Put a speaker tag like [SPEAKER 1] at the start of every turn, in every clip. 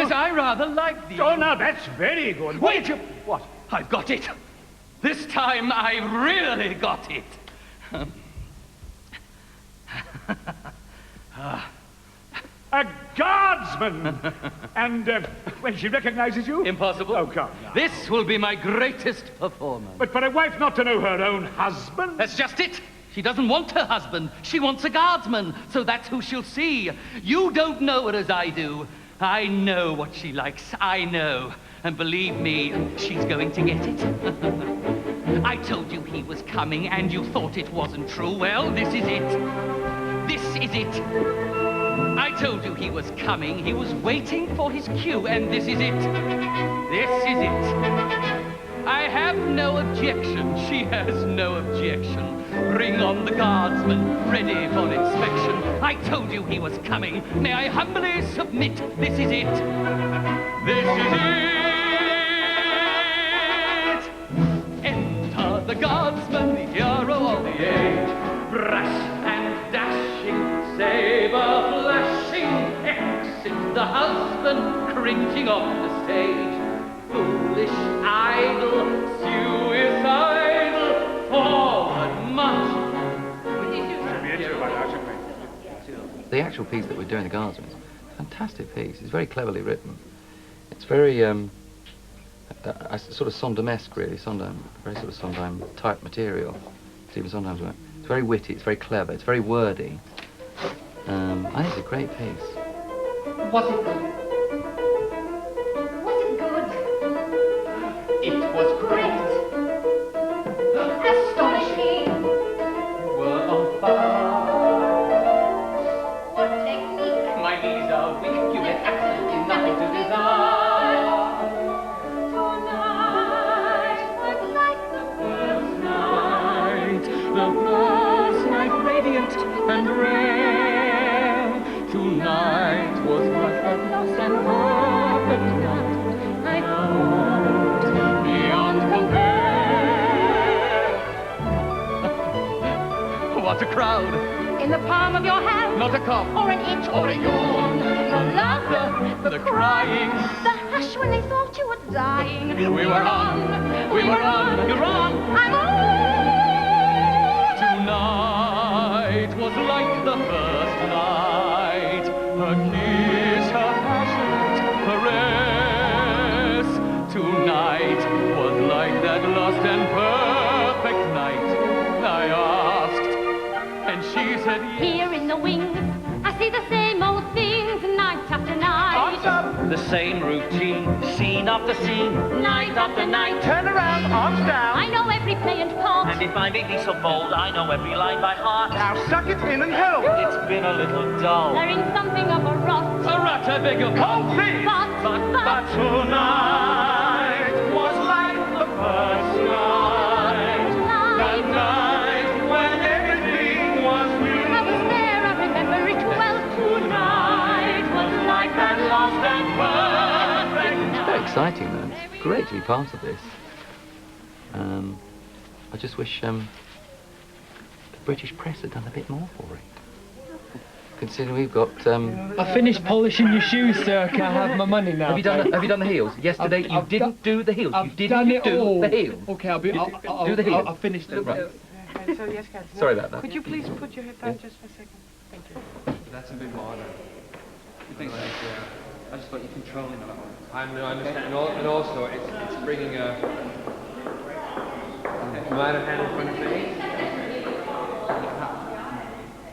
[SPEAKER 1] Yes, I rather like these.
[SPEAKER 2] Oh, now that's very good.
[SPEAKER 1] Wait!
[SPEAKER 2] What?
[SPEAKER 1] I've got it. This time I really got it.
[SPEAKER 2] A guardsman! And, when she recognizes you?
[SPEAKER 1] Impossible.
[SPEAKER 2] Oh, come now.
[SPEAKER 1] This will be my greatest performance.
[SPEAKER 2] But for a wife not to know her own husband?
[SPEAKER 1] That's just it. She doesn't want her husband. She wants a guardsman. So that's who she'll see. You don't know her as I do. I know what she likes. I know. And believe me, she's going to get it. I told you he was coming and you thought it wasn't true. Well, this is it. This is it. I told you he was coming. He was waiting for his cue, and this is it. This is it. I have no objection. She has no objection. Bring on the guardsman, ready for inspection. I told you he was coming. May I humbly submit? This is it. This is it. Enter the guardsman, the hero of the age. Brash and dashing, saber flashing. Exit the husband, cringing off the stage. Foolish, idle, suicidal, forward march.
[SPEAKER 3] The actual piece that we're doing, The Guardsman, is a fantastic piece. It's very cleverly written. It's very, sort of Sondheim-esque, really. Sondheim, very sort of Sondheim-type material. Stephen Sondheim's work. It's very witty, it's very clever, it's very wordy. I think it's a great piece.
[SPEAKER 1] Was it good?
[SPEAKER 4] Was it good?
[SPEAKER 1] It was great.
[SPEAKER 4] Astonishing.
[SPEAKER 1] You were on fire.
[SPEAKER 4] What technique?
[SPEAKER 1] My knees are weak. You had absolutely nothing to desire.
[SPEAKER 4] Tonight was like the first night.
[SPEAKER 1] The first night radiant and rare. Tonight was like a lost and perfect night.
[SPEAKER 4] I thought
[SPEAKER 1] Beyond compare. What a crowd.
[SPEAKER 4] in the palm of your hand,
[SPEAKER 1] Not a cough.
[SPEAKER 4] or an itch, or a yawn. The laughter,
[SPEAKER 1] The crying.
[SPEAKER 4] the hush when they thought you were dying.
[SPEAKER 1] We were on. We were on. You're on.
[SPEAKER 4] I'm on.
[SPEAKER 1] Tonight was like the first night. Her kiss, her passionate caress. Tonight was like that lost and perfect night. I asked, and she said yes.
[SPEAKER 4] Here in the wing, I see the same old things night after night.
[SPEAKER 1] The same routine, scene after scene,
[SPEAKER 4] Night after night.
[SPEAKER 2] Turn around, arms down.
[SPEAKER 4] I know every play and part.
[SPEAKER 5] And if I may be so bold, I know every line by heart.
[SPEAKER 2] Now suck it in and hold.
[SPEAKER 5] It's been a little dull.
[SPEAKER 4] They're in something of a rot.
[SPEAKER 1] A rat, I beg your pardon.
[SPEAKER 2] Oh, please.
[SPEAKER 4] But
[SPEAKER 2] Tonight was like the first night. The night when everything was new.
[SPEAKER 4] I was there, I remember it well.
[SPEAKER 2] Tonight was like that lost and perfect
[SPEAKER 3] It's
[SPEAKER 2] night.
[SPEAKER 3] very exciting, though. It's great to be part of this. I just wish the British press had done a bit more for it. Considering we've got.
[SPEAKER 6] I finished polishing your shoes, sir. Can I have my money now?
[SPEAKER 3] Have you done the heels? Yesterday you didn't do the heels. You
[SPEAKER 6] I've
[SPEAKER 3] didn't
[SPEAKER 6] done it
[SPEAKER 3] do
[SPEAKER 6] all.
[SPEAKER 3] the heels.
[SPEAKER 6] Okay, I'll
[SPEAKER 3] Do the heels.
[SPEAKER 6] I'll finish them.
[SPEAKER 3] Right.
[SPEAKER 7] So yes, Kathy.
[SPEAKER 3] Sorry about that.
[SPEAKER 7] Could you please put your head down just for a second? Thank you.
[SPEAKER 8] That's a bit modern.
[SPEAKER 9] You think so?
[SPEAKER 8] Yeah.
[SPEAKER 9] I just thought you're controlling a lot.
[SPEAKER 8] I understand. And also, it's bringing a might have hand in front of me.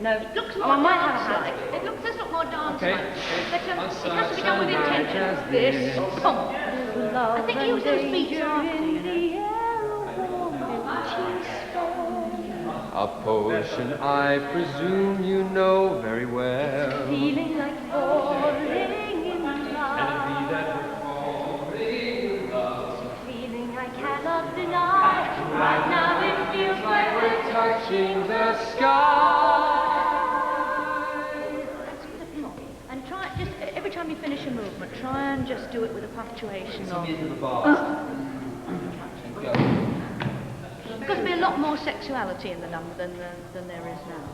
[SPEAKER 4] no, it looks more dance-like. It looks, does look more dance-like.
[SPEAKER 8] Okay.
[SPEAKER 4] But it has to be done with intention. This. Come. I think use those beats after.
[SPEAKER 8] A potion I presume you know very well.
[SPEAKER 4] Feeling like falling in love. Feeling I cannot deny. Right now it feels like we're
[SPEAKER 8] Touching the sky.
[SPEAKER 4] And try just every time you finish a movement, try and just do it with a punctuation of. Because there'll be a lot more sexuality in the number than there is now.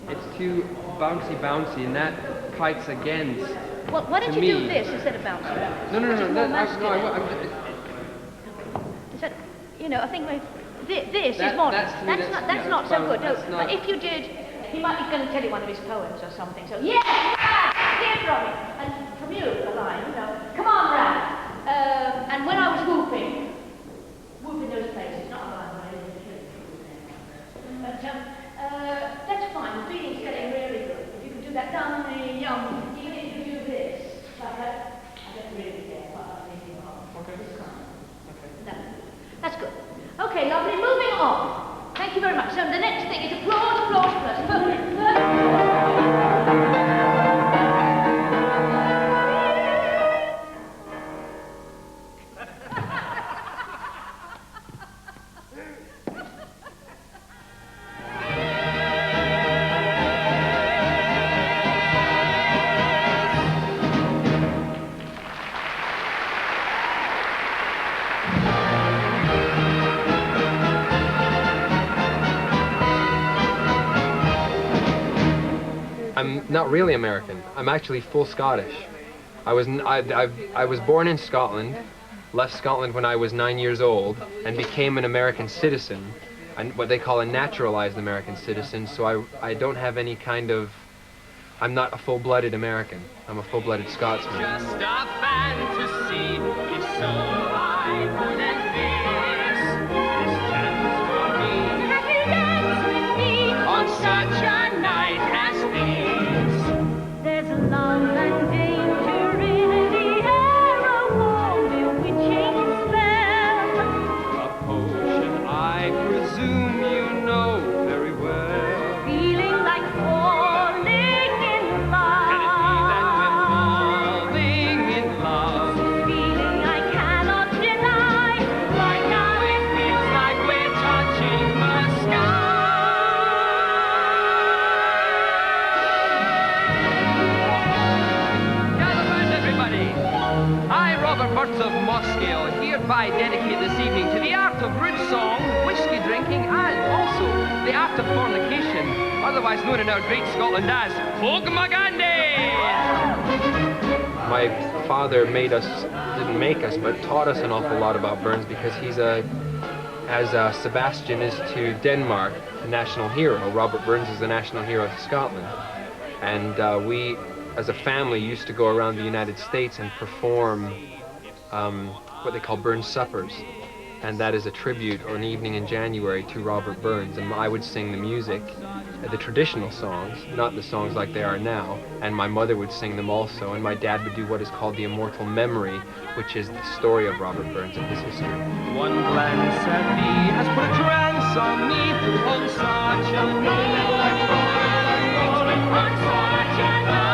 [SPEAKER 8] It's too bouncy, and that fights against
[SPEAKER 4] Well, why don't
[SPEAKER 8] to
[SPEAKER 4] you do
[SPEAKER 8] me-
[SPEAKER 4] this instead of bouncing?
[SPEAKER 8] No,
[SPEAKER 4] It's more masculine.
[SPEAKER 8] I'm,
[SPEAKER 4] So, you know, I think this
[SPEAKER 8] That-
[SPEAKER 4] is modern.
[SPEAKER 8] that's to me,
[SPEAKER 4] That's
[SPEAKER 8] that's-
[SPEAKER 4] not so
[SPEAKER 8] well,
[SPEAKER 4] good. No,
[SPEAKER 8] that's not-
[SPEAKER 4] but if you did, he might be going to tell you one of his poems or something. So, yeah, hear from him. And from you, a line, you know. Come on, Brad. And when I was whooping those places, not a line, but I didn't kill you. But that's fine. The feeling's getting really good. If you could do that down the even if you do this, like that, I don't really care what I'm thinking of.
[SPEAKER 8] Okay.
[SPEAKER 4] This kind.
[SPEAKER 8] okay.
[SPEAKER 4] That's good. Okay, lovely. Moving on. Thank you very much. So the next thing is applause, applause, applause.
[SPEAKER 8] I'm not really American. I'm actually full Scottish. I was born in Scotland, left Scotland when I was 9 years old, and became an American citizen, and what they call a naturalized American citizen. So I don't have any kind of. I'm not a full-blooded American. I'm a full-blooded Scotsman.
[SPEAKER 2] Just a fantasy, it's so lifeless as this. This chance for me. Have you danced with me on such a night as this?
[SPEAKER 4] There's love and danger in the air, a warm, bewitching spell.
[SPEAKER 2] A potion I presume you know very well.
[SPEAKER 4] Feeling like falling in love.
[SPEAKER 2] Can it be that we're falling in love?
[SPEAKER 4] Feeling I cannot deny.
[SPEAKER 2] Right now it feels like we're touching the sky.
[SPEAKER 1] Gather round, everybody. I, Robert Burns of Moscow, hereby dedicate this evening to the art of rude song, whiskey drinking, and also the art of fornication, otherwise known in our great Scotland as Hogmagandi.
[SPEAKER 8] My father didn't make us, but taught us an awful lot about Burns because he's as Sebastian is to Denmark, a national hero. Robert Burns is the national hero of Scotland. And we, as a family, used to go around the United States and perform what they call Burns suppers. And that is a tribute or an evening in January to Robert Burns. And I would sing the music, the traditional songs, not the songs like they are now. And my mother would sing them also. And my dad would do what is called the immortal memory, which is the story of Robert Burns and his history.
[SPEAKER 2] One glance at me has put a trance on me on such a night. On such a night.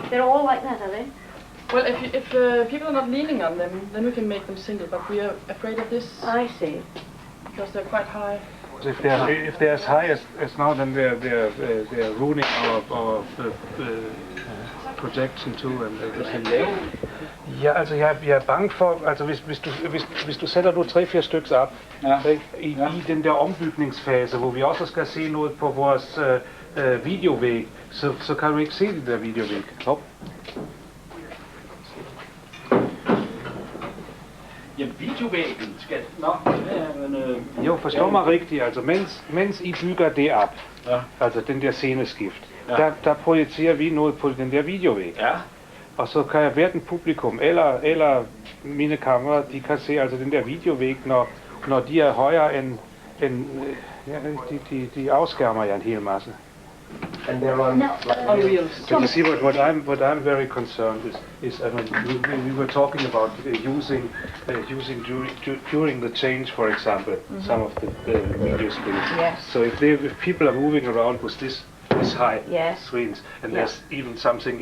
[SPEAKER 4] They're all like that, are they?
[SPEAKER 7] Well, if people are not leaning on them, then we can make them single. But we are afraid of this
[SPEAKER 4] I see.
[SPEAKER 7] because they're quite high.
[SPEAKER 10] So if they're as high as now, then they're ruining our projection too and everything. Ja, altså jeg er bange for, altså hvis du sætter nu 3-4 stykker op, i den der ombygningsfase, hvor vi også skal se noget på vores videovæg, så kan du ikke se de der videovæg. Hop.
[SPEAKER 9] Ja, videovæggen skal... Nå, men...
[SPEAKER 10] Jo, forstår mig rigtigt, altså mens I bygger det op, altså den der sceneskift, der projicerer vi noget på den der videovæg.
[SPEAKER 9] Ja.
[SPEAKER 10] Og så kan hverken publikum eller mine kammerater, de kan se altså den der videovæg, når de er højere end de afskærmer jer en hel masse. And there are
[SPEAKER 7] Unreal.
[SPEAKER 10] but you see what I'm very concerned is I mean we were talking about using during the change, for example, some of the video screens.
[SPEAKER 4] Yes.
[SPEAKER 10] So if people are moving around with this high
[SPEAKER 4] Yes.
[SPEAKER 10] screens and
[SPEAKER 4] Yeah.
[SPEAKER 10] there's even something